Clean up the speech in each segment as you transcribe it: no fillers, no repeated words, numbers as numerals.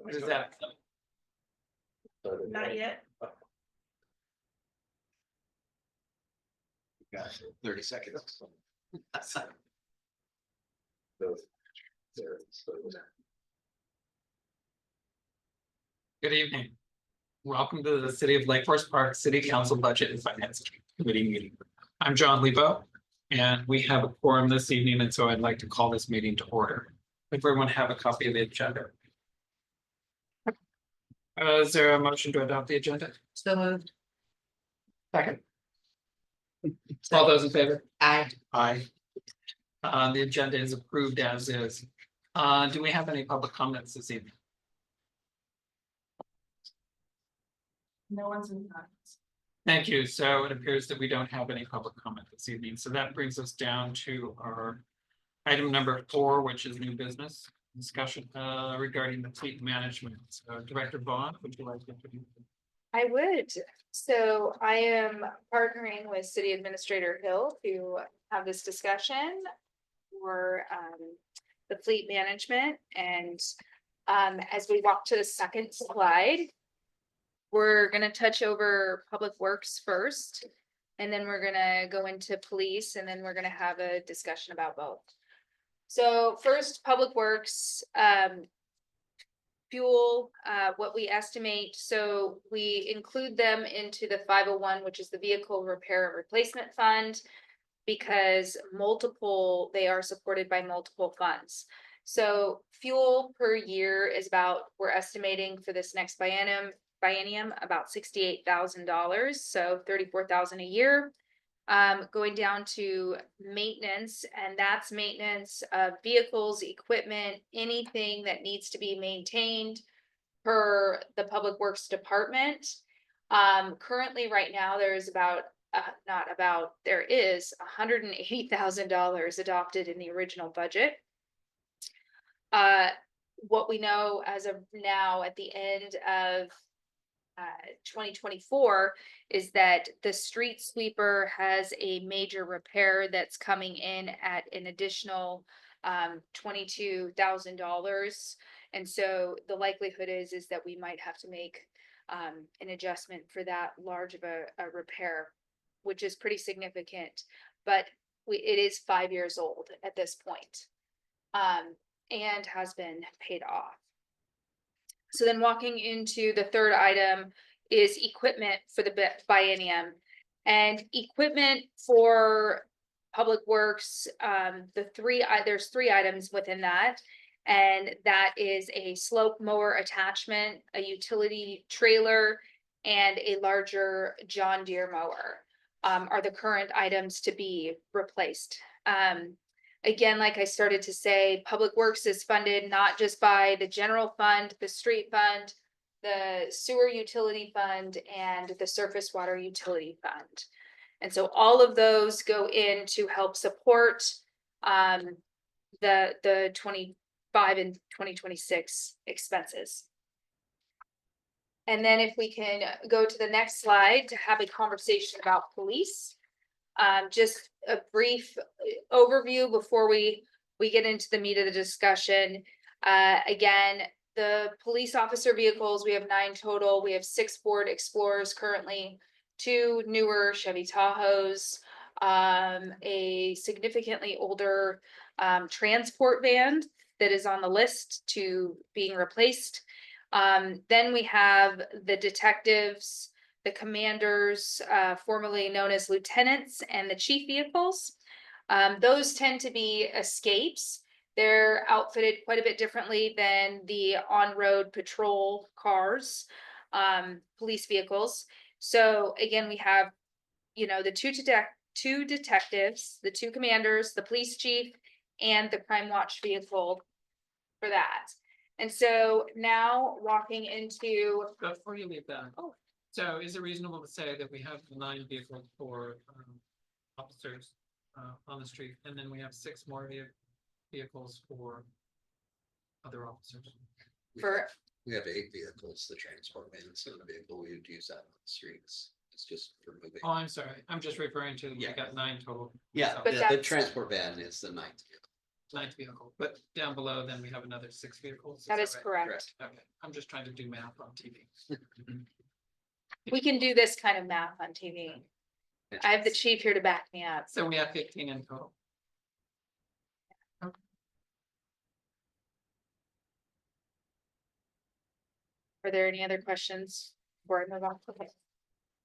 What is that? Not yet. Got 30 seconds. Good evening. Welcome to the City of Lake Forest Park City Council Budget and Finance Committee meeting. I'm John Lebo, and we have a quorum this evening, and so I'd like to call this meeting to order. If everyone have a copy of the agenda. Is there a motion to adopt the agenda? So moved. Second. All those in favor? Aye. Aye. The agenda is approved as is. Do we have any public comments this evening? No one's in comments. Thank you. So it appears that we don't have any public comment this evening. So that brings us down to our item number 4, which is new business discussion regarding the fleet management. So Director Vaughn, would you like to introduce? I would. So I am partnering with City Administrator Hill to have this discussion for the fleet management. And as we walk to the second slide, we're going to touch over Public Works first, and then we're going to go into police, and then we're going to have a discussion about both. So first, Public Works, fuel, what we estimate. So we include them into the 501, which is the Vehicle Repair and Replacement Fund, because they are supported by multiple funds. So fuel per year is about, we're estimating for this next biennium about $68,000, so $34,000 a year. Going down to maintenance, and that's maintenance of vehicles, equipment, anything that needs to be maintained per the Public Works Department. Currently, right now, there is there is $180,000 adopted in the original budget. What we know as of now at the end of 2024 is that the street sweeper has a major repair that's coming in at an additional $22,000, and so the likelihood is that we might have to make an adjustment for that large of a repair, which is pretty significant. But it is 5 years old at this point, and has been paid off. So then walking into the third item is equipment for the biennium, and equipment for Public Works. There's 3 items within that, and that is a slope mower attachment, a utility trailer, and a larger John Deere mower are the current items to be replaced. Again, like I started to say, Public Works is funded not just by the general fund, the street fund, the sewer utility fund, and the surface water utility fund. And so all of those go in to help support the 25 and 2026 expenses. And then if we can go to the next slide to have a conversation about police. Just a brief overview before we get into the meat of the discussion. Again, the police officer vehicles, we have 9 total. We have 6 Ford Explorers currently, 2 newer Chevy Tahoes, a significantly older transport van that is on the list to being replaced. Then we have the detectives, the commanders, formerly known as lieutenants, and the chief vehicles. Those tend to be escapes. They're outfitted quite a bit differently than the on-road patrol cars, police vehicles. So again, we have, the two detectives, the 2 commanders, the police chief, and the crime watch vehicle for that. And so now walking into. Before you leave that. Oh. So is it reasonable to say that we have 9 vehicles for officers on the street, and then we have 6 more vehicles for other officers? We have 8 vehicles, the transport van, so the vehicle we would use out on the streets. It's just for moving. Oh, I'm sorry. I'm just referring to, we got 9 total. Yeah, So- But the that's- transport van is the 9th vehicle. 9th vehicle, but down below, then we have another 6 vehicles. That is right? correct. Okay, I'm just trying to do math on TV. We can do this kind of math on TV. I have the chief here to back me up. So we have 15 in total. Actually, Are there any other questions before I move on? Okay.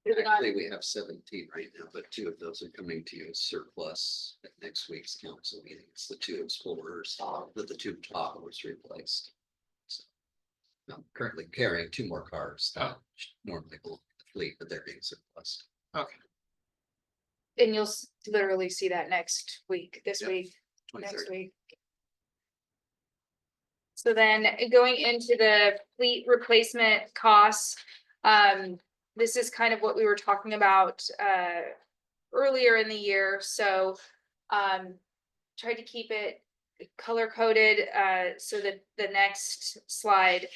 Moving on. we have 17 right now, but 2 of those are coming to you as surplus at next week's council meeting. It's the 2 Explorers, that the 2 Tahoes replaced. So, I'm currently carrying 2 more cars. that Oh. Normally belong to the fleet, but they're being surplus. Okay, And you'll literally see that next week, this Yep. week, next 23rd. week. So then going into the fleet replacement costs, this is kind of what we were talking about earlier in the year, so tried to keep it color coded so that the next slide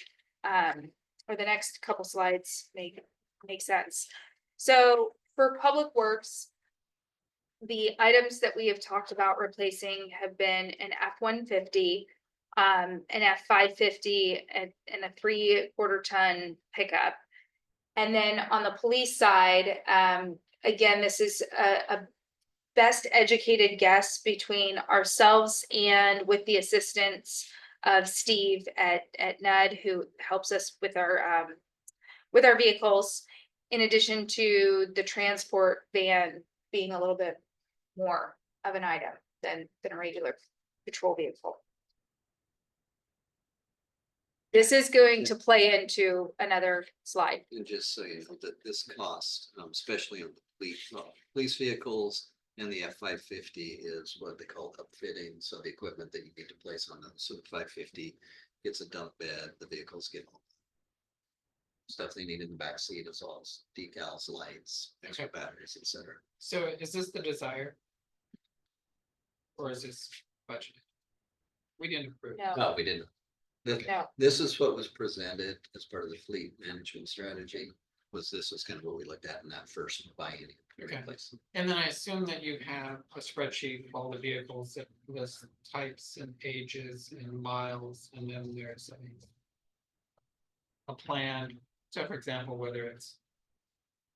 or the next couple slides make sense. So for Public Works, the items that we have talked about replacing have been an F-150, an F-550, and a 3/4 ton pickup. And then on the police side, again, this is a best educated guess between ourselves and with the assistance of Steve at NUD, who helps us with our vehicles, in addition to the transport van being a little bit more of an item than a regular patrol vehicle. This is going to play into another slide. And just so you know that this cost, especially on the police vehicles and the F-550 is what they call upfitting. So the equipment that you need to place on them. So the 550 gets a dump bed, the vehicles get all stuff they need in the back seat as well as decals, lights, extra Okay. batteries, etc. so is this the desire? Or is this budgeted? We didn't approve. No, No, we didn't. no, This is what was presented as part of the fleet management strategy. This was kind of what we looked at in that first biennium. Okay. Place. And then I assume that you have a spreadsheet of all the vehicles that lists types and ages and miles, and then there's a plan. So for example, whether it's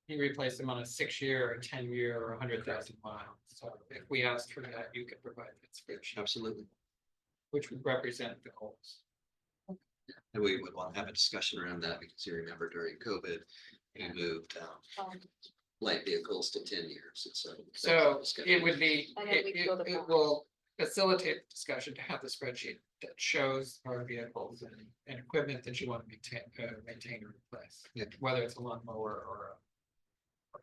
you replace them on a 6-year or 10-year or 100,000 miles. So if we asked for that, you could provide that spreadsheet, Absolutely. which would represent the goals. And we would want to have a discussion around that because you remember during COVID, we moved light vehicles to 10 years. And So it would be, And then we build a it plan. will facilitate the discussion to have the spreadsheet that shows our vehicles and equipment that you want to maintain or replace. Yeah. Whether it's a lawnmower or a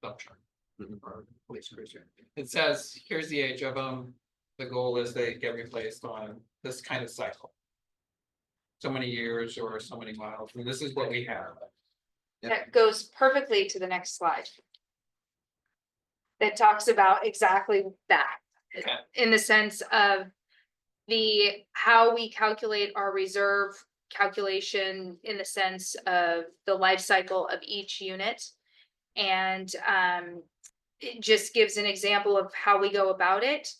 dump truck Mhm. or a police cruiser. It says, here's the age of them. The goal is they get replaced on this kind of cycle. So many years or so many miles, and this is what we have. that goes perfectly to the next slide. That talks about exactly that. Okay. In the sense of how we calculate our reserve calculation in the sense of the life cycle of each unit. And it just gives an example of how we go about it.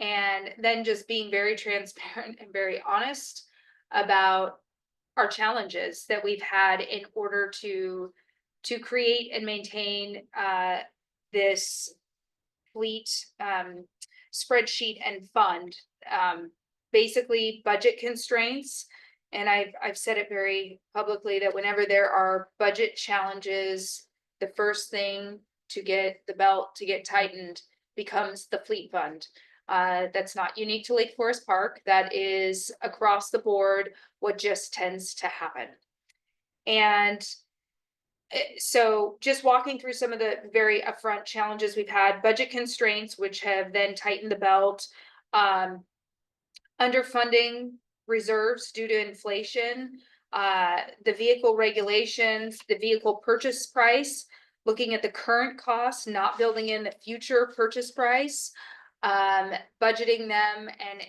And then just being very transparent and very honest about our challenges that we've had in order to create and maintain this fleet spreadsheet and fund. Basically budget constraints. And I've said it very publicly that whenever there are budget challenges, the first thing to get the belt to get tightened becomes the fleet fund. That's not unique to Lake Forest Park. That is across the board what just tends to happen. And so just walking through some of the very upfront challenges we've had, budget constraints, which have then tightened the belt, underfunding reserves due to inflation, the vehicle regulations, the vehicle purchase price, looking at the current cost, not building in the future purchase price, budgeting them and,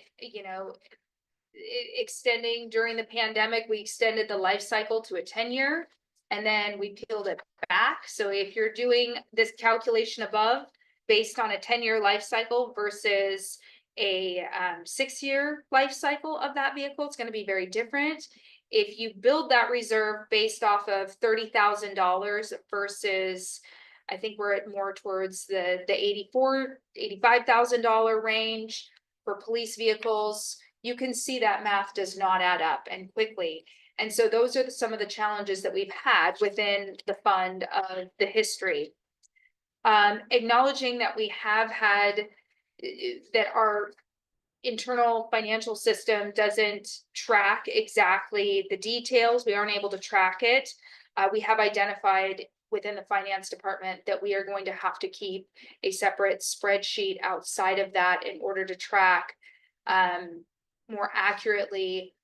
extending during the pandemic, we extended the life cycle to a 10-year and then we peeled it back. So if you're doing this calculation above based on a 10-year life cycle versus a 6-year life cycle of that vehicle. It's going to be very different. If you build that reserve based off of $30,000 versus, I think we're at more towards the $85,000 range for police vehicles, you can see that math does not add up and quickly. And so those are some of the challenges that we've had within the fund of the history. Acknowledging that we have had that our internal financial system doesn't track exactly the details. We aren't able to track it. We have identified within the finance department that we are going to have to keep a separate spreadsheet outside of that in order to track more accurately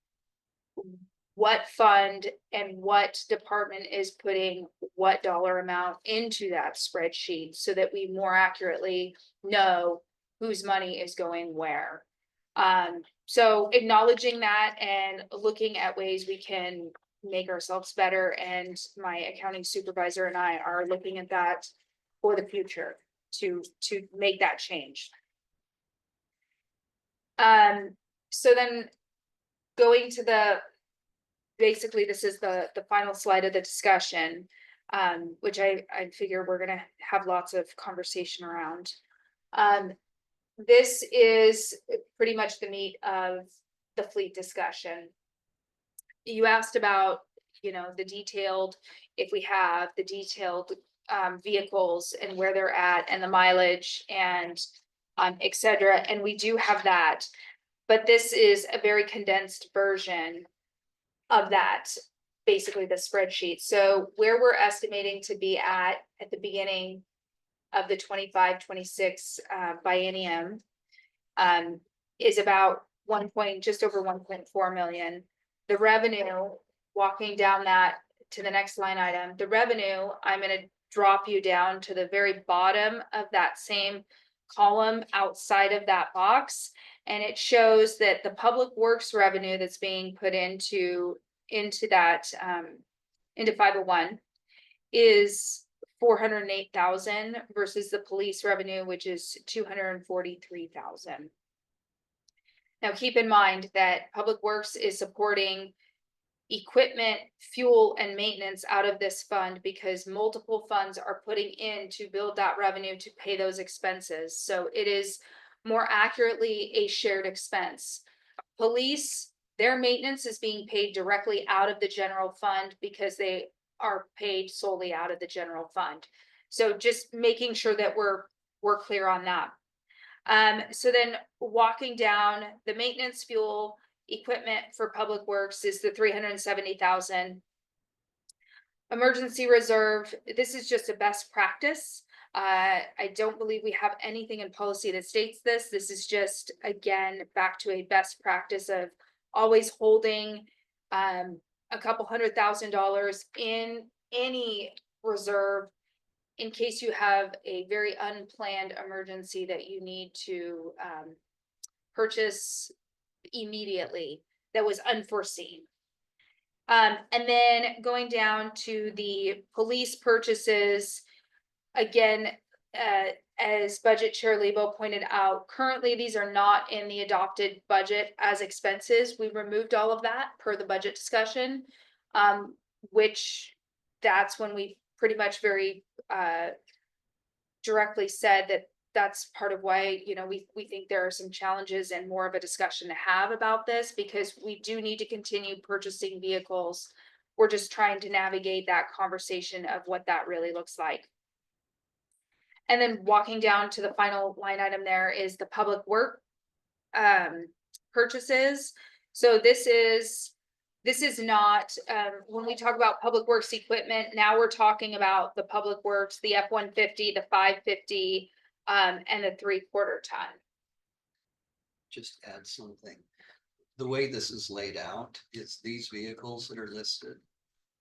what fund and what department is putting what dollar amount into that spreadsheet so that we more accurately know whose money is going where. So acknowledging that and looking at ways we can make ourselves better, and my accounting supervisor and I are looking at that for the future to make that change. So then going to basically this is the final slide of the discussion, which I figure we're gonna have lots of conversation around. This is pretty much the meat of the fleet discussion. You asked about, the detailed, if we have the detailed vehicles and where they're at and the mileage and et cetera. And we do have that, but this is a very condensed version of that, basically the spreadsheet. So where we're estimating to be at the beginning of the 25-26 biennium is about just over 1.4 million. The revenue, walking down that to the next line item, the revenue, I'm going to drop you down to the very bottom of that same column outside of that box. And it shows that the public works revenue that's being put into that, into 501 is 408,000 versus the police revenue, which is 243,000. Now, keep in mind that Public Works is supporting equipment, fuel, and maintenance out of this fund because multiple funds are putting in to build that revenue to pay those expenses. So it is more accurately a shared expense. Police, their maintenance is being paid directly out of the general fund because they are paid solely out of the general fund. So just making sure that we're clear on that. So then walking down, the maintenance, fuel, equipment for Public Works is the 370,000. Emergency reserve, this is just a best practice. I don't believe we have anything in policy that states this. This is just, again, back to a best practice of always holding a couple $100,000 in any reserve in case you have a very unplanned emergency that you need to purchase immediately that was unforeseen. And then going down to the police purchases, again, as Budget Chair Lebo pointed out, currently these are not in the adopted budget as expenses. We removed all of that per the budget discussion, which that's when we pretty much very directly said that that's part of why, we think there are some challenges and more of a discussion to have about this, because we do need to continue purchasing vehicles. We're just trying to navigate that conversation of what that really looks like. And then walking down to the final line item there is the public work purchases. So this is not, when we talk about public works equipment, now we're talking about the public works, the F-150, the 550, and the 3/4 ton. Just add something. The way this is laid out is these vehicles that are listed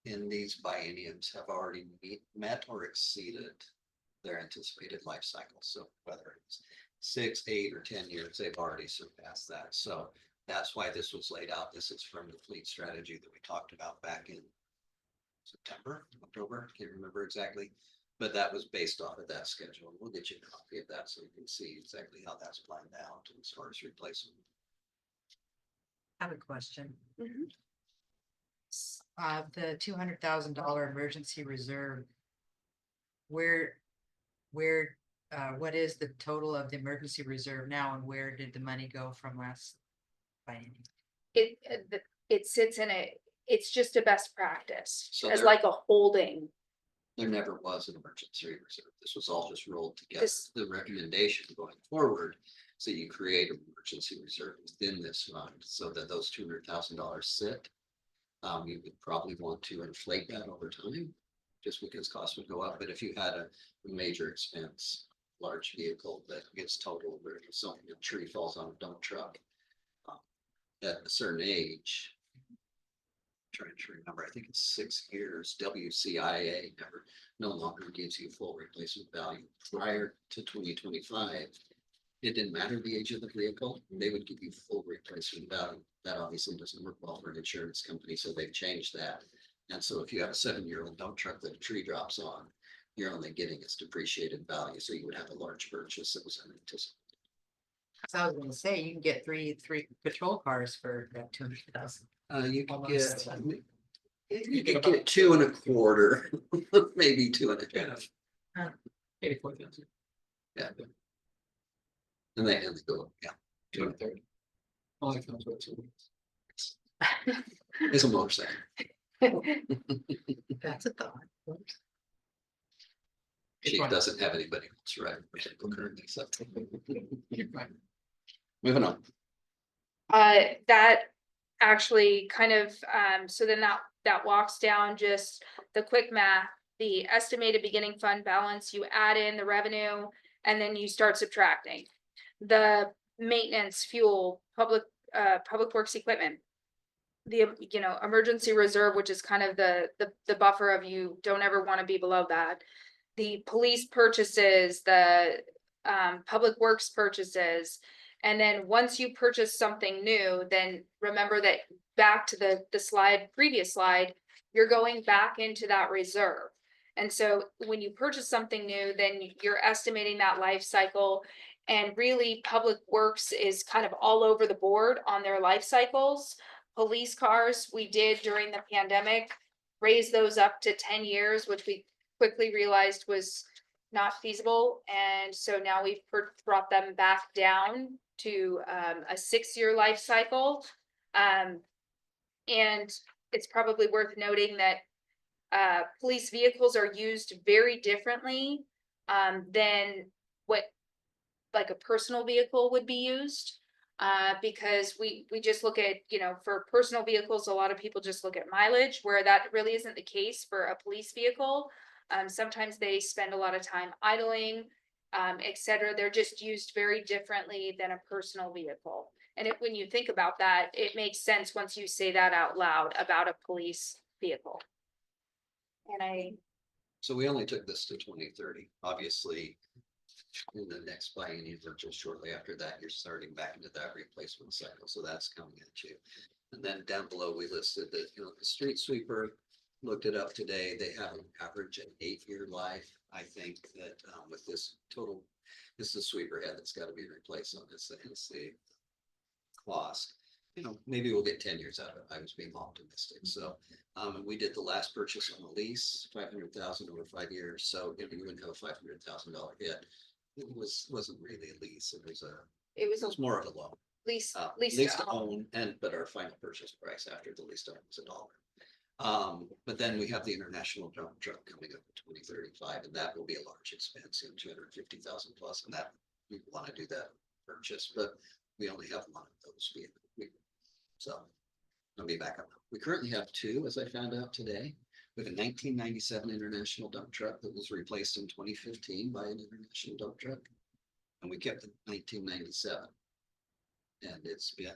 in these bienniums have already met or exceeded their anticipated life cycle. So whether it's 6, 8, or 10 years, they've already surpassed that. So that's why this was laid out. This is from the fleet strategy that we talked about back in September, October, can't remember exactly. But that was based off of that schedule. We'll get you a copy of that so you can see exactly how that's planned out as far as replacement. I have a question. Mhm. The $200,000 emergency reserve. What is the total of the emergency reserve now and where did the money go from last? biennium? It sits in it's just a best practice, So as there- like a holding. There never was an emergency reserve. This was all just rolled together. This- The recommendation going forward, so you create an emergency reserve within this fund so that those $200,000 sit. You would probably want to inflate that over time, just because costs would go up. But if you had a major expense, large vehicle that gets totaled, or something, a tree falls on a dump truck. At a certain age. Trying to remember, I think it's 6 years, WCIA no longer gives you full replacement value. Prior to 2025. It didn't matter the age of the vehicle, they would give you full replacement value. That obviously doesn't work well for an insurance company, so they've changed that. And so if you have a 7-year-old dump truck that a tree drops on, you're only getting its depreciated value, so you would have a large purchase that was unanticipated. So I was gonna say, you can get three patrol cars for that 200,000. You could Almost. get. You could get 2 1/4, maybe 2 1/2. 84,000. Yeah. And they go, yeah, 230. Only comes with 2 weeks. it's a motorcycle. That's a thought. She fine. doesn't have anybody else, right? Currently, so. You're fine. Moving on. That actually kind of, so then that walks down just the quick math, the estimated beginning fund balance, you add in the revenue, and then you start subtracting. The maintenance, fuel, public works equipment. The, emergency reserve, which is kind of the buffer of you don't ever want to be below that. The police purchases, the public works purchases. And then once you purchase something new, then remember that back to the previous slide, you're going back into that reserve. And so when you purchase something new, then you're estimating that life cycle. And really, public works is kind of all over the board on their life cycles. Police cars, we did during the pandemic, raise those up to 10 years, which we quickly realized was not feasible. And so now we've brought them back down to a 6-year life cycle. And it's probably worth noting that police vehicles are used very differently than what like a personal vehicle would be used. Because we just look at, for personal vehicles, a lot of people just look at mileage, where that really isn't the case for a police vehicle. Sometimes they spend a lot of time idling, etc. They're just used very differently than a personal vehicle. And when you think about that, it makes sense once you say that out loud about a police vehicle. And So we only took this to 2030, obviously. In the next biennium or just shortly after that, you're starting back into that replacement cycle, so that's coming at you. And then down below, we listed that, the street sweeper, looked it up today, they have an average an 8-year life. I think that with this total, this is the sweeper head that's got to be replaced on this, it's the cost. Maybe we'll get 10 years out of it. I was being optimistic. So, we did the last purchase on a lease, 500,000 over 5 years. So if you wouldn't have a $500,000 hit, it wasn't really a lease. It was more of a loan. lease Lease to own, but our final purchase price after the lease to own was $1. But then we have the international dump truck coming up in 2035, and that will be a large expense, 250,000 plus, and that we want to do that purchase, but we only have one of those vehicles. So let me back up. We currently have 2, as I found out today. We have a 1997 international dump truck that was replaced in 2015 by an international dump truck. And we kept the 1997. And it's been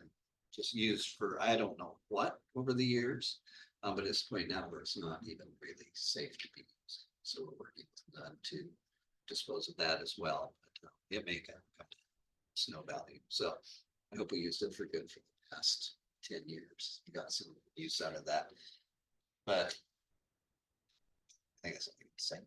just used for, I don't know what, over the years. But it's a point now where it's not even really safe to be used. So we're working with them to dispose of that as well. But it may come to snow value. So I hope we used it for good for the past 10 years. We got some use out of that. But I guess I can say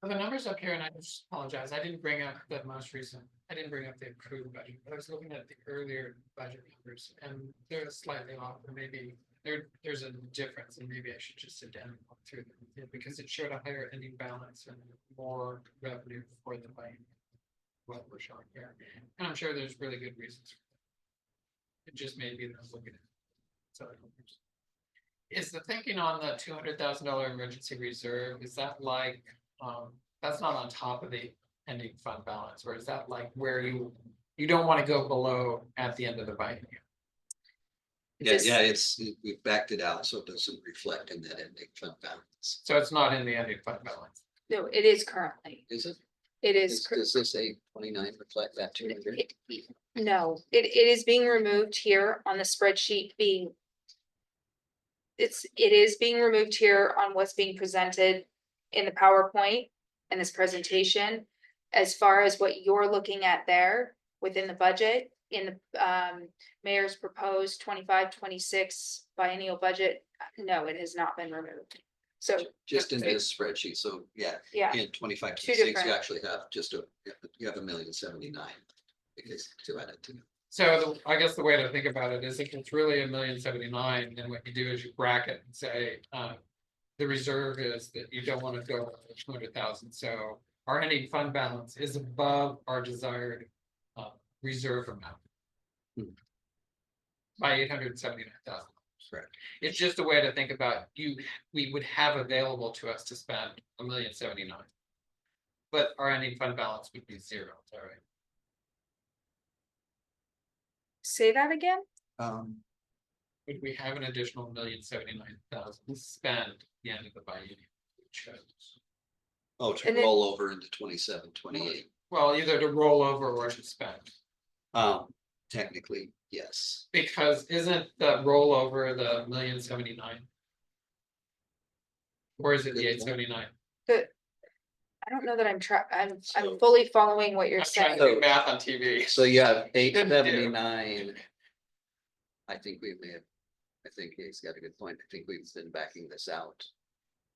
For the numbers up here, and I just apologize, I didn't bring up the most recent, I didn't bring up the approved budget, but I was looking at the earlier budget numbers, and they're slightly off, or maybe there's a difference, and maybe I should just sit down and walk through them, yeah, because it showed a higher ending balance and more revenue for the bank. What we're showing here, and I'm sure there's really good reasons for that. It just made me look at it. So is the thinking on the $200,000 emergency reserve, is that like, that's not on top of the ending fund balance, or is that like where you don't want to go below at the end of the biennium? Yeah, we backed it out, so it doesn't reflect in that ending fund balance. So it's not in the ending fund balance. No, it is currently. Is it? It is. Does this 829 reflect that 200? No, it is being removed here on the spreadsheet being. It is being removed here on what's being presented in the PowerPoint and this presentation. As far as what you're looking at there within the budget, in the mayor's proposed 25-26 biennial budget, no, it has not been removed. So, Just in this spreadsheet, so yeah, yeah, in 25 Two 26, you different- actually have you have 1,079,000 because to add it to. So I guess the way to think about it is if it's really 1,079,000, then what you do is you bracket and say, the reserve is that you don't want to go over 200,000. So our ending fund balance is above our desired reserve amount. By 879,000. Correct. It's just a way to think about we would have available to us to spend 1,079,000. But our ending fund balance would be zero, is that right? say that again. Would we have an additional 1,079,000 to spend at the end of the biennium? We chose. Oh, to And then- roll over into 27, 28. Well, either to roll over or to spend, Technically, yes. because isn't the rollover the 1,079,000? Or is it the 879? I don't know that I'm I'm So- fully following what you're I'm trying saying. to do math on TV. So you have Didn't do. 879. I think he's got a good point. I think we've been backing this out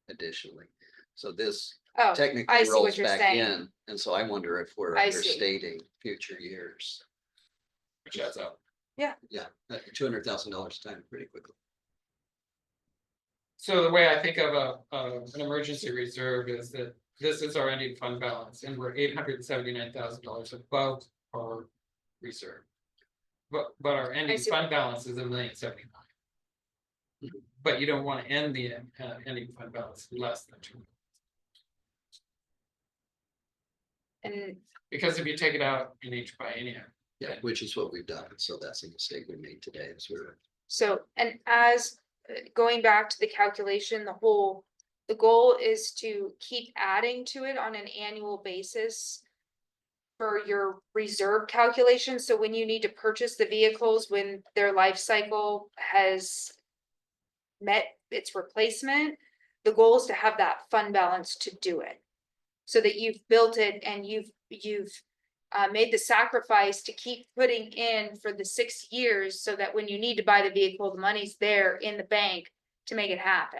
additionally. So this Oh, I technically see what rolls you're back saying. in, and so I wonder if we're I see. understating future years. Which adds up. Yeah, $200,000 time pretty quickly. So the way I think of an emergency reserve is that this is our ending fund balance and we're $879,000 above our reserve. But our ending see. fund balance is 1,079,000. But you don't want to end the ending fund balance less than 2. And Because if you take it out in each biennium, Yeah, which is what we've done. So that's a mistake we made today as we're. so, and as going back to the calculation, the goal is to keep adding to it on an annual basis. For your reserve calculation, so when you need to purchase the vehicles, when their life cycle has. Met its replacement, the goal is to have that fund balance to do it. So that you've built it and you've made the sacrifice to keep putting in for the 6 years, so that when you need to buy the vehicle, the money's there in the bank to make it happen.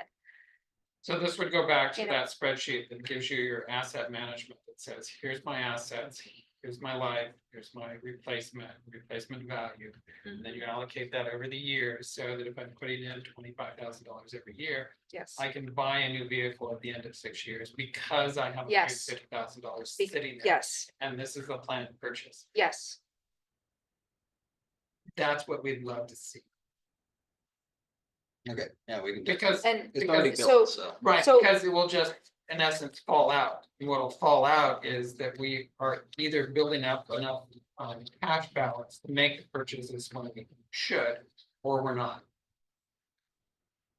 so this would go back to You know. that spreadsheet that gives you your asset management that says, here's my assets. Here's my life, here's my replacement value. And then you allocate that over the years so that if I'm putting in $25,000 every year, Yes. I can buy a new vehicle at the end of 6 years because I have Yes. $50,000 Be- sitting there. Yes, And this is the planned purchase. yes. That's what we'd love to see. Okay, yeah, we can. do it. Because, And It's already because, built, so- so. right, So- because it will just, in essence, fall out. And what'll fall out is that we are either building up enough cash balance to make the purchases when we should, or we're not.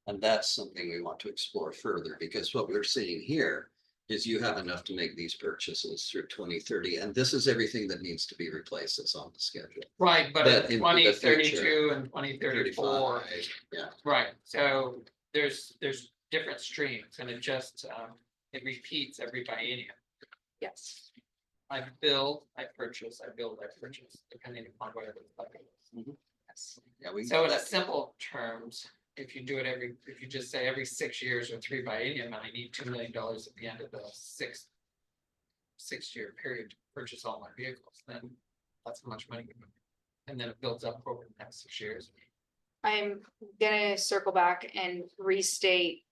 And that's something we want to explore further, because what we're seeing here is you have enough to make these purchases through 2030, and this is everything that needs to be replaced that's on the schedule. Right, but But in in the 2032 future, and 2034, 35, yeah, right, so there's different streams and it just it repeats every biennium. Yes, I build, I purchase, I build, I purchase, depending upon whatever the budget is. Mhm. Yeah, we. So in simple terms, if you do it if you just say every 6 years or 3 biennium, I need $2 million at the end of the six-year period to purchase all my vehicles, then that's how much money. And then it builds up over the next 6 years. I'm gonna circle back and restate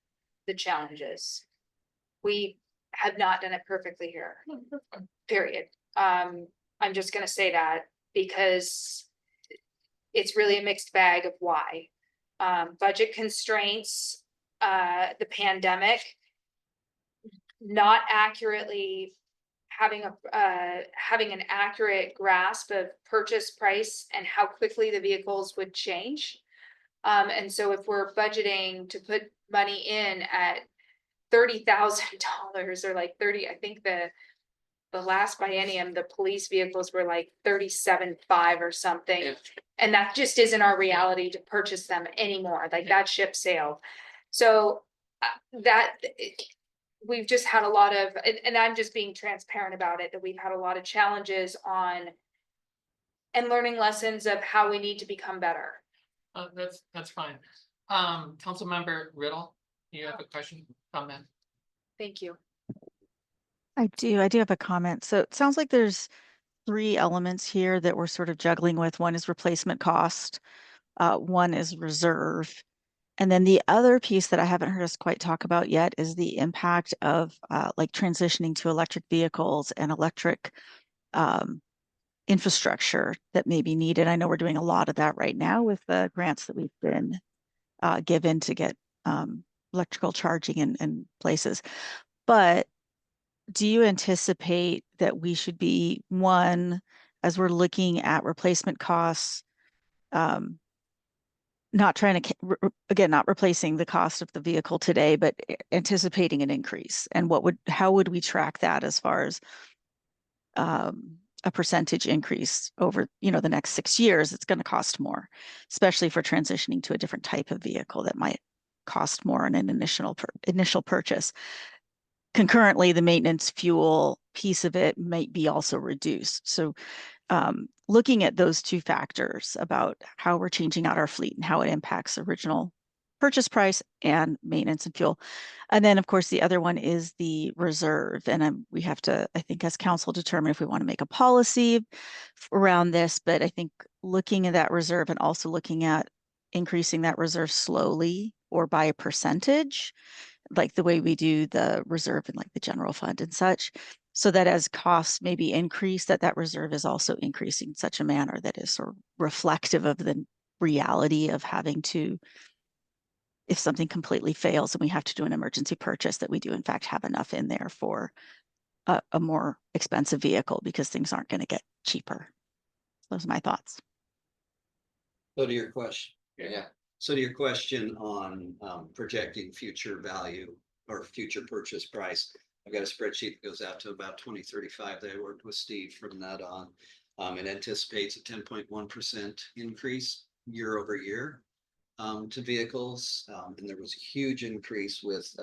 the challenges. We have not done it perfectly here, period. I'm just gonna say that because it's really a mixed bag of why. Budget constraints, the pandemic, not accurately having an accurate grasp of purchase price and how quickly the vehicles would change. And so if we're budgeting to put money in at $30,000 or like 30, I think the last biennium, the police vehicles were like 37.5 or something. Yeah. And that just isn't our reality to purchase them anymore. Like that ship sailed. So we've just had a lot of, and I'm just being transparent about it, that we've had a lot of challenges on and learning lessons of how we need to become better. That's fine. Councilmember Riddle, you have a question, comment? Thank you. I do have a comment. So it sounds like there's 3 elements here that we're sort of juggling with. One is replacement cost, one is reserve. And then the other piece that I haven't heard us quite talk about yet is the impact of like transitioning to electric vehicles and electric infrastructure that may be needed. I know we're doing a lot of that right now with the grants that we've been given to get electrical charging in places. But do you anticipate that we should be, one, as we're looking at replacement costs, not trying to, again, not replacing the cost of the vehicle today, but anticipating an increase? And how would we track that as far as a percentage increase over, the next 6 years? It's going to cost more, especially for transitioning to a different type of vehicle that might cost more on an initial purchase. Concurrently, the maintenance fuel piece of it might be also reduced. So looking at those 2 factors about how we're changing out our fleet and how it impacts original purchase price and maintenance and fuel. And then, of course, the other one is the reserve. And we have to, I think, as council, determine if we want to make a policy around this. But I think looking at that reserve and also looking at increasing that reserve slowly or by a percentage, like the way we do the reserve in like the general fund and such, so that as costs maybe increase, that reserve is also increasing in such a manner that is sort of reflective of the reality of having to, if something completely fails and we have to do an emergency purchase, that we do in fact have enough in there for a more expensive vehicle, because things aren't going to get cheaper. Those are my thoughts. So to your question, yeah. So to your question on projecting future value or future purchase price, I've got a spreadsheet that goes out to about 2035 that I worked with Steve from that on. It anticipates a 10.1% increase year over year to vehicles. And there was a huge increase with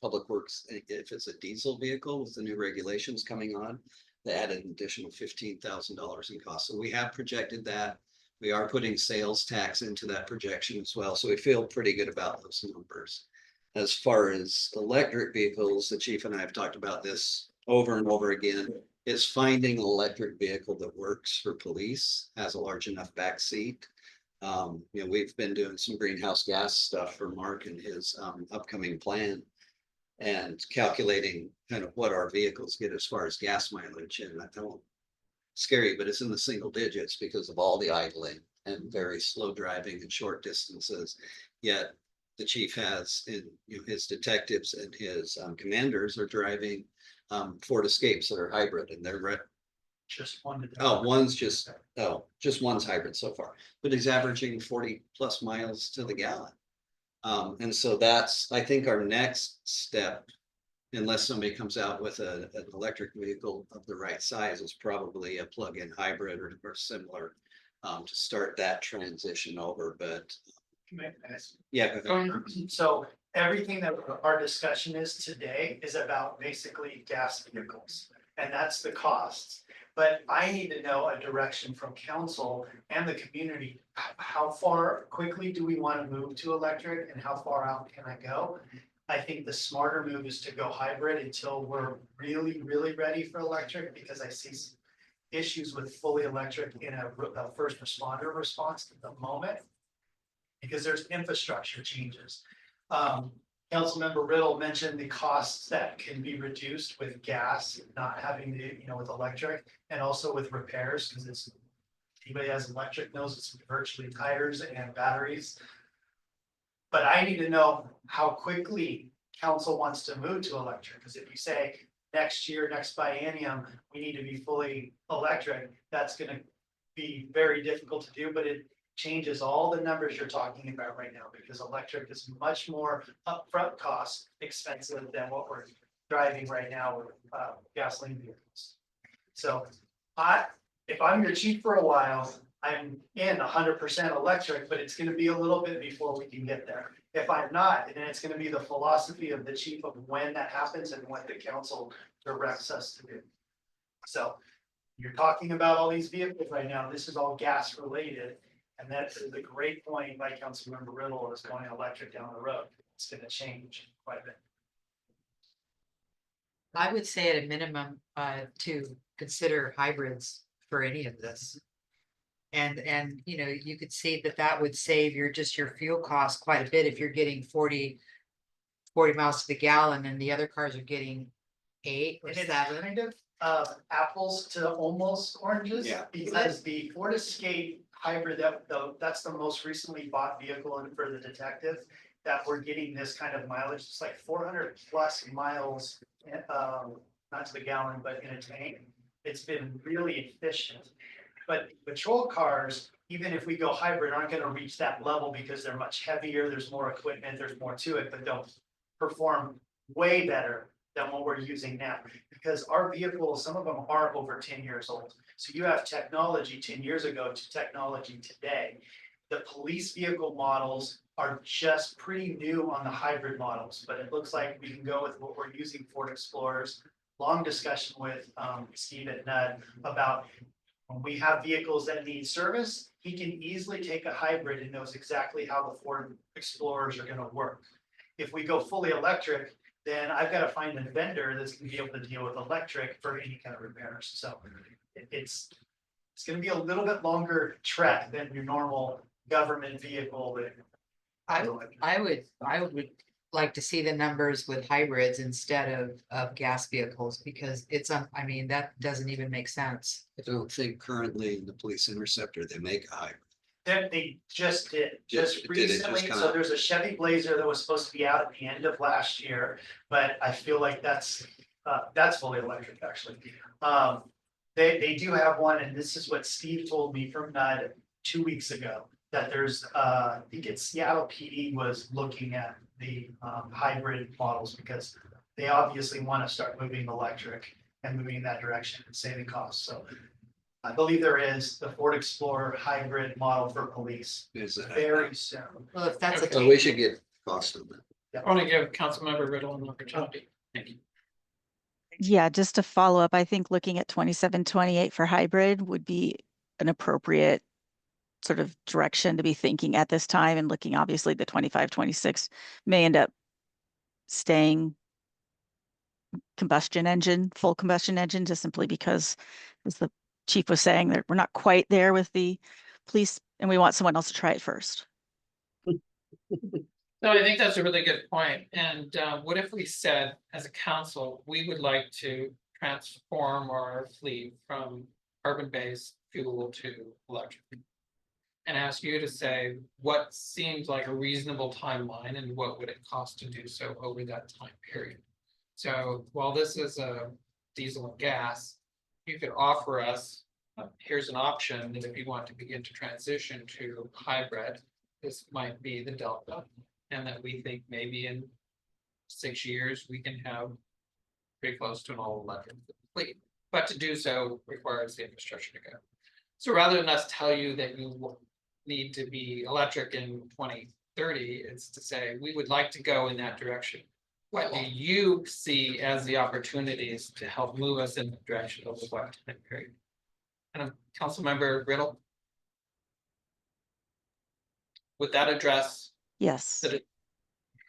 Public Works. If it's a diesel vehicle with the new regulations coming on, they added an additional $15,000 in cost. So we have projected that. We are putting sales tax into that projection as well. So we feel pretty good about those numbers. As far as electric vehicles, the chief and I have talked about this over and over again, is finding an electric vehicle that works for police, has a large enough back seat. We've been doing some greenhouse gas stuff for Mark and his upcoming plan, and calculating kind of what our vehicles get as far as gas mileage. And I don't scare you, but it's in the single digits because of all the idling and very slow driving and short distances. Yet the chief has, his detectives and his commanders are driving Ford Escapes that are hybrid, and they're just one. Just one's hybrid so far, but he's averaging 40 plus miles to the gallon. And so that's, I think, our next step, unless somebody comes out with an electric vehicle of the right size, is probably a plug-in hybrid or similar to start that transition over. But yeah, so everything that our discussion is today is about basically gas vehicles, and that's the costs. But I need to know a direction from council and the community. How far quickly do we want to move to electric and how far out can I go? I think the smarter move is to go hybrid until we're really, really ready for electric, because I see some issues with fully electric in a first responder response at the moment. Because there's infrastructure changes. Councilmember Riddle mentioned the costs that can be reduced with gas, not having the, with electric, and also with repairs, because it's. Anybody has electric knows it's virtually tires and batteries. But I need to know how quickly council wants to move to electric, because if you say next year, next biennium, we need to be fully electric, that's gonna be very difficult to do, but it changes all the numbers you're talking about right now, because electric is much more upfront cost expensive than what we're driving right now with gasoline vehicles. So if I'm your chief for a while, I'm in 100% electric, but it's gonna be a little bit before we can get there. If I'm not, then it's gonna be the philosophy of the chief of when that happens and what the council directs us to do. So you're talking about all these vehicles right now, this is all gas related. And that is a great point by Councilmember Riddle, is going electric down the road. It's gonna change quite a bit. I would say at a minimum, to consider hybrids for any of this. And, you could see that would save your fuel cost quite a bit if you're getting 40 miles to the gallon and the other cars are getting 8 or And it's 7. kind of apples to almost oranges. Yeah. Because the Ford Escape hybrid, that's the most recently bought vehicle for the detective, that we're getting this kind of mileage. It's like 400 plus miles, not to the gallon, but in a tank. It's been really efficient. But patrol cars, even if we go hybrid, aren't gonna reach that level because they're much heavier, there's more equipment, there's more to it, but they'll perform way better than what we're using now. Because our vehicles, some of them are over 10 years old. So you have technology 10 years ago to technology today. The police vehicle models are just pretty new on the hybrid models, but it looks like we can go with what we're using Ford Explorers. Long discussion with Steve at NUD about when we have vehicles that need service, he can easily take a hybrid and knows exactly how the Ford Explorers are gonna work. If we go fully electric, then I've got to find a vendor that's gonna be able to deal with electric for any kind of repairs. So it's gonna be a little bit longer trek than your normal government vehicle. I would like to see the numbers with hybrids instead of gas vehicles, because that doesn't even make sense. I don't think currently in the police interceptor, they make a hybrid. That they just did, just Did it just recently, come so out? there's a Chevy Blazer that was supposed to be out at the end of last year, but I feel like that's fully electric, actually. They do have one, and this is what Steve told me from NUD 2 weeks ago, that there's, I think it's Seattle PD was looking at the hybrid models, because they obviously want to start moving electric and moving in that direction and saving costs, so. I believe there is the Ford Explorer hybrid model for police Is it? very soon. Well, if that's Okay. So we should get cost on that. I want to give Councilmember Riddle an opportunity. Thank you. Yeah, just to follow up, I think looking at 27, 28 for hybrid would be an appropriate sort of direction to be thinking at this time, and looking, obviously the 25, 26 may end up staying full combustion engine, just simply because, as the chief was saying, that we're not quite there with the police and we want someone else to try it first. So I think that's a really good point. And what if we said, as a council, we would like to transform our fleet from carbon-based fuel to electric? And ask you to say what seems like a reasonable timeline and what would it cost to do so over that time period. So while this is a diesel and gas, you could offer us, here's an option that if you want to begin to transition to hybrid, this might be the delta. And that we think maybe in 6 years, we can have pretty close to an all electric fleet. But to do so requires the infrastructure to go. So rather than us tell you that you need to be electric in 2030, it's to say, we would like to go in that direction. What do you see as the opportunities to help move us in that direction over what time period? And Councilmember Riddle? Would that address Yes. the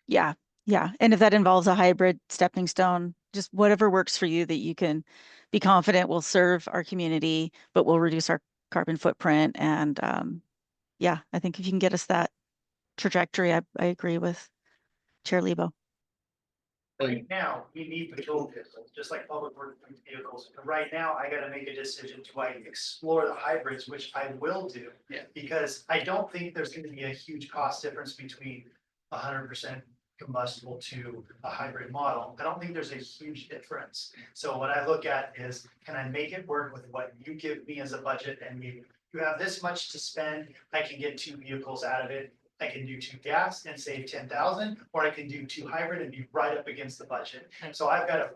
Yeah, yeah. And if that involves a hybrid stepping stone, just whatever works for you that you can be confident will serve our community, but will reduce our carbon footprint. And yeah, I think if you can get us that trajectory, I agree with Chair Lebo. Right now, we need patrol vehicles, just like public works vehicles. And right now, I gotta make a decision, do I explore the hybrids, which I will do? Yeah. Because I don't think there's gonna be a huge cost difference between 100% combustible to a hybrid model. I don't think there's a huge difference. So what I look at is, can I make it work with what you give me as a budget? And you have this much to spend, I can get 2 vehicles out of it. I can do 2 gas and save 10,000, or I can do 2 hybrid and be right up against the budget. So I've got to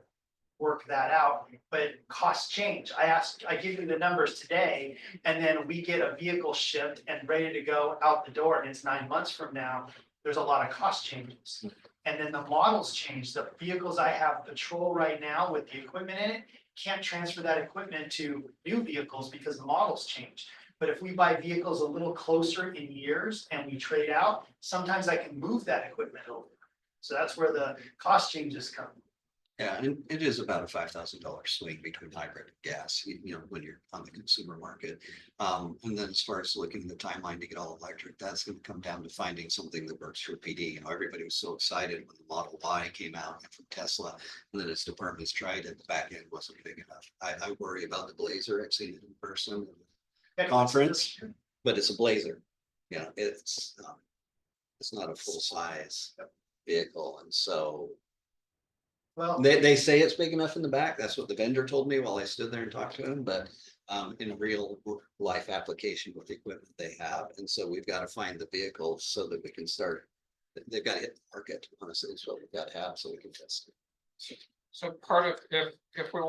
work that out, but costs change. I give you the numbers today, and then we get a vehicle shipped and ready to go out the door, and it's 9 months from now. There's a lot of cost changes. And then the models change. The vehicles I have patrol right now with the equipment in it, can't transfer that equipment to new vehicles because the models change. But if we buy vehicles a little closer in years and we trade out, sometimes I can move that equipment over. So that's where the cost changes come. Yeah, and it is about a $5,000 swing between hybrid and gas, you know, when you're on the consumer market. And then as far as looking at the timeline to get all electric, that's gonna come down to finding something that works for PD. You know, everybody was so excited when the Model Y came out from Tesla, and then its departments tried it, the back end wasn't big enough. I worry about the Blazer, I've seen it in person, conference, but it's a Blazer. You know, it's not a full size vehicle, and so Well, they say it's big enough in the back. That's what the vendor told me while I stood there and talked to him, but in real life application with the equipment they have. And so we've got to find the vehicles so that we can start, they've got to hit the market, honestly, is what we've got to have so we can test it. So part of, if we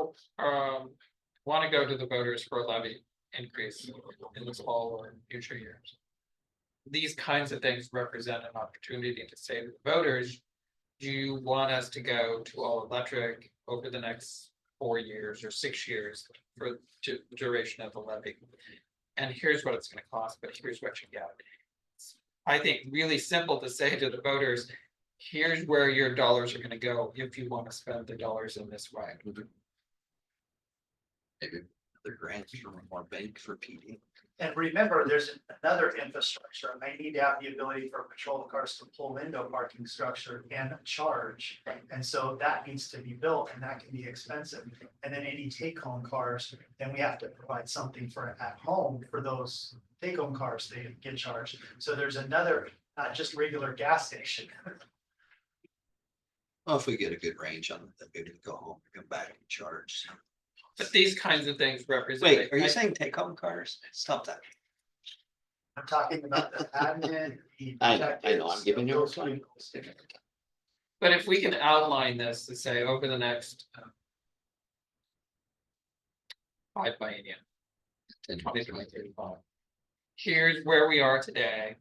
want to go to the voters for a levy increase in this fall or in future years. These kinds of things represent an opportunity to say to the voters, do you want us to go to all electric over the next 4 years or 6 years for duration of the levy? And here's what it's going to cost, but here's what you get. I think really simple to say to the voters, here's where your dollars are going to go if you want to spend the dollars in this way. Maybe other grants from more bank for PD. and remember, there's another infrastructure. I need to have the ability for patrol cars to pull into a parking structure and charge. And so that needs to be built, and that can be expensive. And then any take-home cars, then we have to provide something for at home for those take-home cars, they get charged. So there's another, not just regular gas station. Well, if we get a good range on it, then maybe go home and come back and charge. But these kinds of things represent. Wait, are you saying take home cars? Stop that. I'm talking about the admin. The I know, I'm giving you a those time. vehicles. But if we can outline this to say over the next 5 biennium, 2025. Here's where we are today.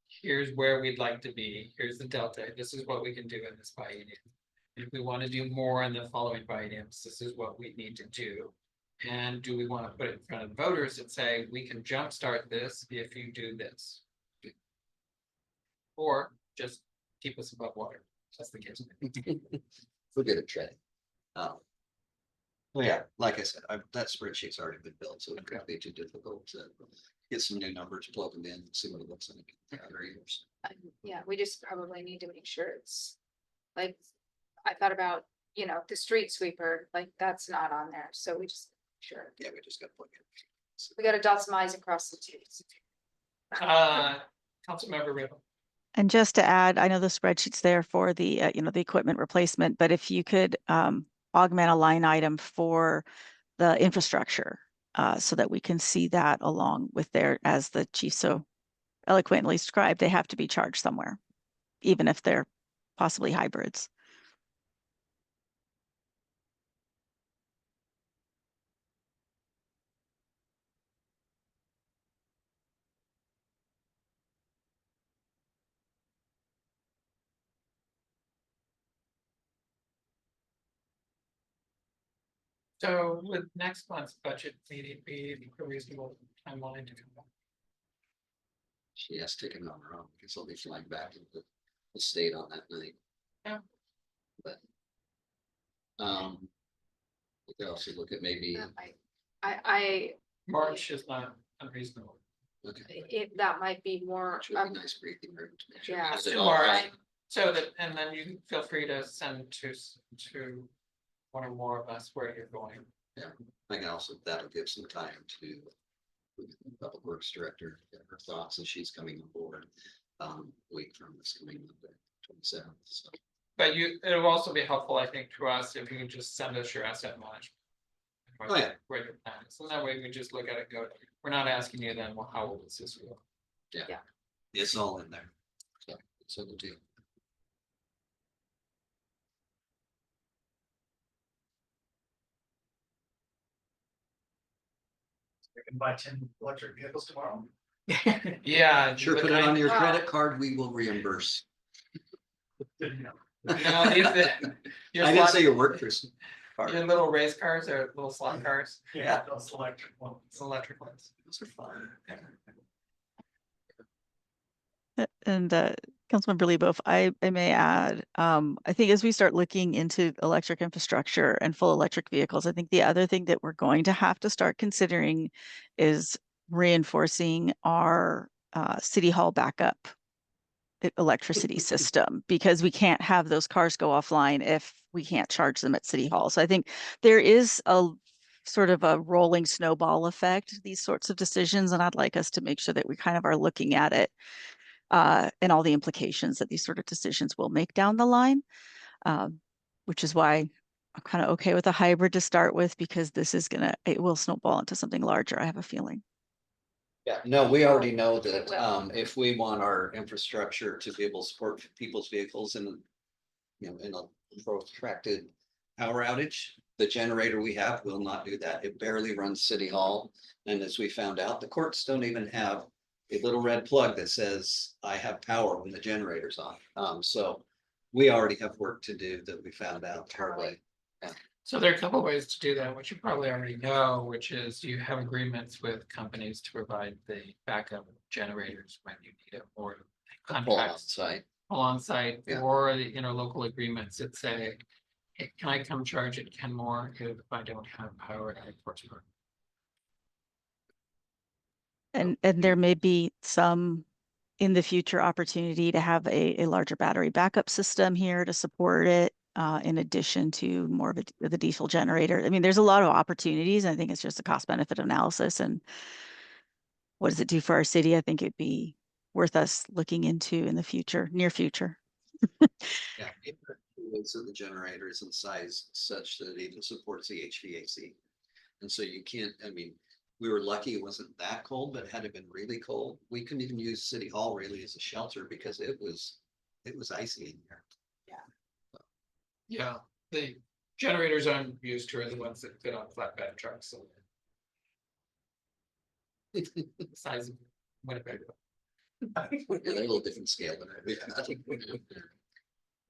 Here's where we'd like to be. Here's the delta. This is what we can do in this biennium. If we want to do more in the following bienniums, this is what we need to do. And do we want to put it in front of voters and say, we can jumpstart this if you do this? Or just keep us above water. That's the case. We're good at treading. Well, yeah, like I said, that spreadsheet's already been built, so it could be too difficult to get some new numbers, plug them in, and see what it looks like in other years. Yeah, we just probably need to make sure it's like, I thought about, you know, the street sweeper, like that's not on there. So we just, sure, Yeah, we just got to plug it. we got to dot some i's and cross some t's. Councilmember Riddle. And just to add, I know the spreadsheet's there for the, you know, the equipment replacement, but if you could augment a line item for the infrastructure so that we can see that along with their, as the chief so eloquently described, they have to be charged somewhere, even if they're possibly hybrids. So with next month's budget meeting be a reasonable timeline to come back? She has taken on her own because I'll be flying back into the state on that night. Yeah. But. We could also look at maybe, March is not unreasonable. okay, that might be more, which would be nice breathing room to make sure. we yeah. get it To all March. right. So that, and then you feel free to send to one or more of us where you're going. I can also, that'll give some time to the Public Works Director, get her thoughts as she's coming on board. Week from this coming Monday, 27th, so. But it'll also be helpful, I think, to us if you can just send us your asset management. Oh, yeah. Where your plan is, and that way we just look at it and go, we're not asking you then, well, how old is this wheel? It's all in there. So, so the deal. I can buy 10 electric vehicles tomorrow. Yeah. Sure, the put it on kind- your Wow. credit card, we will reimburse. Didn't know. No, these, your I didn't slot- say your workers. your little race cars or little slot cars, Yeah, those electric ones. it's electric ones. Those are fun. And Councilmember Lebo, if I may add, I think as we start looking into electric infrastructure and full electric vehicles, I think the other thing that we're going to have to start considering is reinforcing our city hall backup electricity system, because we can't have those cars go offline if we can't charge them at city hall. So I think there is a sort of a rolling snowball effect, these sorts of decisions, and I'd like us to make sure that we kind of are looking at it and all the implications that these sort of decisions will make down the line, which is why I'm kind of okay with a hybrid to start with, because it will snowball into something larger, I have a feeling. Yeah, no, we already know It that, will. if we want our infrastructure to be able to support people's vehicles in, in a protracted power outage, the generator we have will not do that. It barely runs City Hall. And as we found out, the courts don't even have a little red plug that says, I have power when the generator's on. So we already have work to do that we found out the hard way. So there are a couple ways to do that, which you probably already know, which is you have agreements with companies to provide the backup generators when you need it, or Pull on contracts site. alongside, Yeah. or the interlocal agreements that say, hey, can I come charge at Kenmore if I don't have power at Portsmouth? And there may be some in the future opportunity to have a larger battery backup system here to support it, in addition to more of the diesel generator. I mean, there's a lot of opportunities. I think it's just a cost benefit analysis, and what does it do for our city? I think it'd be worth us looking into in the future, near future. Yeah. So the generator is in size such that it even supports the HVAC. And so you can't, I mean, we were lucky it wasn't that cold, but had it been really cold, we couldn't even use City Hall really as a shelter because it was icy in there. Yeah, the generators I'm used to are the ones that fit on flatbed trucks, so the size of Winnipeg. Yeah, they're a little different scale than that.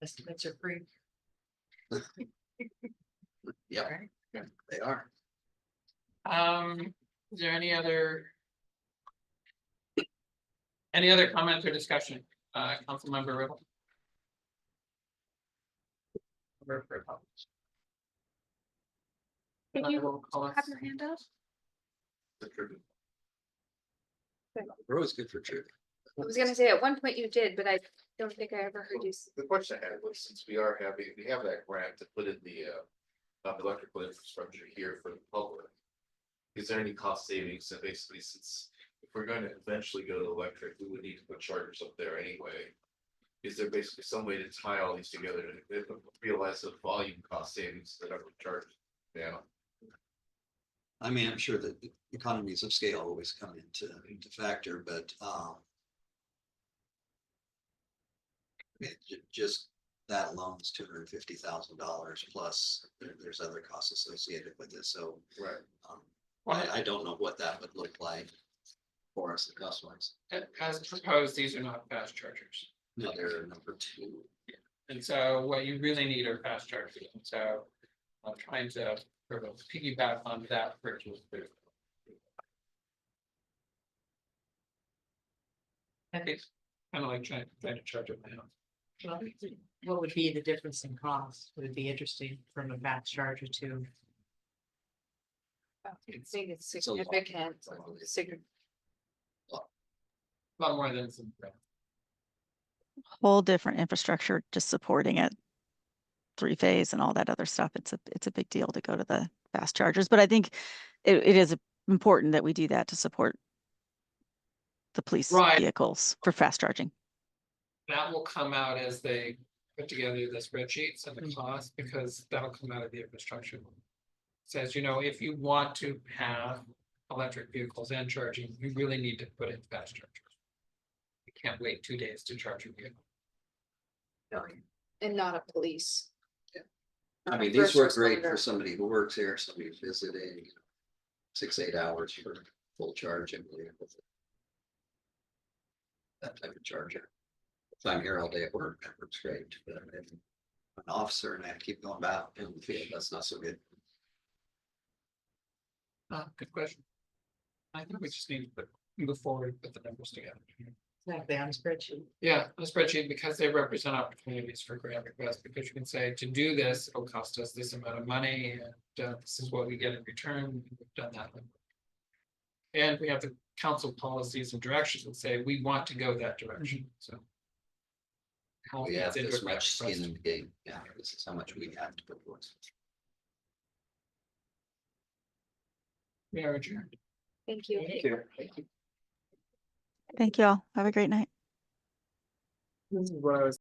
Estimates are free. Yeah, they are. Is there any other comments or discussion? Councilmember Riddle? Can you Roll call us. have your hand up? We're always good for truth. I was gonna say, at one point you did, but I don't think I ever heard you. The question I had was, since we have that grant to put in the electrical infrastructure here for the public. Is there any cost savings that basically, since if we're going to eventually go to electric, we would need to put chargers up there anyway? Is there basically some way to tie all these together to realize the volume cost savings that are charged down? I mean, I'm sure that the economies of scale always come into factor, but just that alone is $250,000 plus there's other costs associated with it. So Right. I don't know what that would look like for us, the cost wise. As proposed, these are not fast chargers. No, they're number two. And so what you really need are fast chargers. And so I'm trying to sort of piggyback on that purchase. It's kind of like trying to charge it now. What would be the difference in cost? Would it be interesting from a fast charger to? I think it's It's a lot. significant. A lot more than some. Whole different infrastructure, just supporting it. 3-phase and all that other stuff. It's a big deal to go to the fast chargers, but I think it is important that we do that to support the police Right. vehicles for fast charging. That will come out as they put together the spreadsheets and the cost, because that'll come out of the infrastructure. Says, you know, if you want to have electric vehicles and charging, you really need to put in fast chargers. You can't wait 2 days to charge your vehicle. And not a police. I mean, First these work great responder. for somebody who works here, somebody who's visiting, 6-8 hours for full charge, I believe. That type of charger. If I'm here all day at work, that works great, but if I'm an officer and I have to keep going back in the field, that's not so good. Good question. I think we just need to move forward with the numbers together. Exactly, on a spreadsheet. Yeah, a spreadsheet, because they represent opportunities for grant requests, because you can say, to do this, it'll cost us this amount of money, and this is what we get in return. We've done that. And we have the council policies and directions that say we want to go that direction, so. how We it have fits into this a grant much skin request. in the game, yeah, this is how much we have to put towards. We are adjourned. Thank you. Thank you all. Have a great night. This is what I was